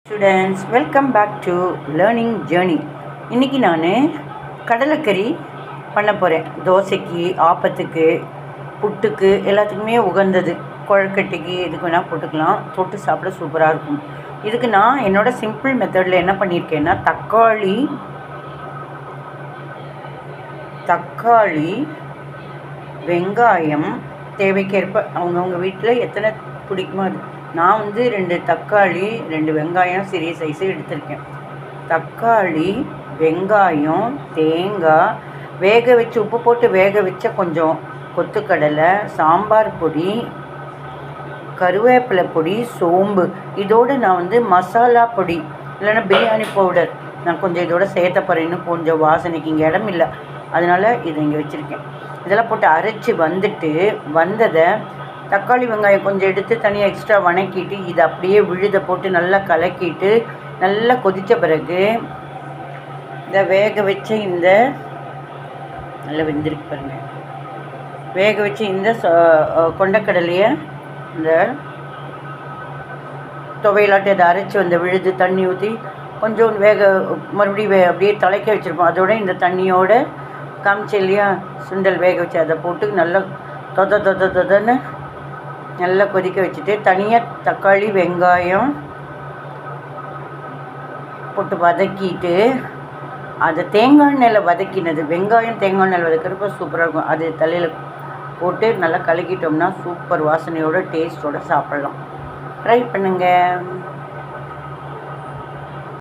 Students, welcome back to learning journey. இன்றைக்கி நான் கடலைக்கறி பண்ண போகிறேன். தோசைக்கு, ஆப்பத்துக்கு, புட்டுக்கு எல்லாத்துக்குமே உகந்தது. கொழக்கட்டைக்கு எதுக்கு வேணால் போட்டுக்கலாம். தொட்டு சாப்பிட சூப்பராக இருக்கும். இதுக்கு நான் என்னோடய சிம்பிள் மெத்தடில் என்ன பண்ணியிருக்கேன்னா, தக்காளி வெங்காயம் தேவைக்கேற்ப அவங்கவுங்க வீட்டில் எத்தனை பிடிக்குமோ அது. நான் 2 தக்காளி 2 வெங்காயம் சிறிய சைஸு எடுத்திருக்கேன். தக்காளி, வெங்காயம், தேங்காய், வேக வச்சு உப்பு போட்டு வேக வச்ச கொஞ்சம் கொத்துக்கடலை, சாம்பார் பொடி, கருவேப்பிலை பொடி, சோம்பு, இதோடு நான் மசாலா பொடி இல்லைன்னா பிரியாணி பவுடர் நான் கொஞ்சம் இதோட சேர்த்த போகிறேன்னு. கொஞ்சம் வாசனைக்கு இங்கே இடம் இல்லை, அதனால் இதை இங்கே வச்சுருக்கேன். இதெல்லாம் போட்டு அரைச்சி வந்ததை தக்காளி வெங்காயம் கொஞ்சம் எடுத்து தனியாக எக்ஸ்ட்ரா வணக்கிட்டு இதை அப்படியே விழுதை போட்டு நல்லா கலக்கிட்டு நல்லா கொதித்த பிறகு இதை வேக வச்ச நல்லா வெந்திருக்கு பாருங்கள். வேக வச்சு கொண்டக்கடலையை இந்த துவையலாட்டி அதை அரைச்சி வந்த விழுது தண்ணி ஊற்றி கொஞ்சம் மறுபடியும் அப்படியே தலைக்க வச்சுருப்போம். அதோட இந்த தண்ணியோட காமிச்சு இல்லையா சுண்டல் வேக வச்சு அதை போட்டு நல்லா தொதன்னு நல்லா கொதிக்க வச்சுட்டு தனியாக தக்காளி வெங்காயம் போட்டு வதக்கிட்டு அதை தேங்காய் எண்ணெயில் வதக்கினது, வெங்காயம் தேங்காய் எண்ணெயில் வதக்கிறப்ப சூப்பராக இருக்கும். அது தலையில் போட்டு நல்லா கலக்கிட்டோம்னா சூப்பர் வாசனையோட டேஸ்ட்டோடு சாப்பிட்லாம். ட்ரை பண்ணுங்கள்.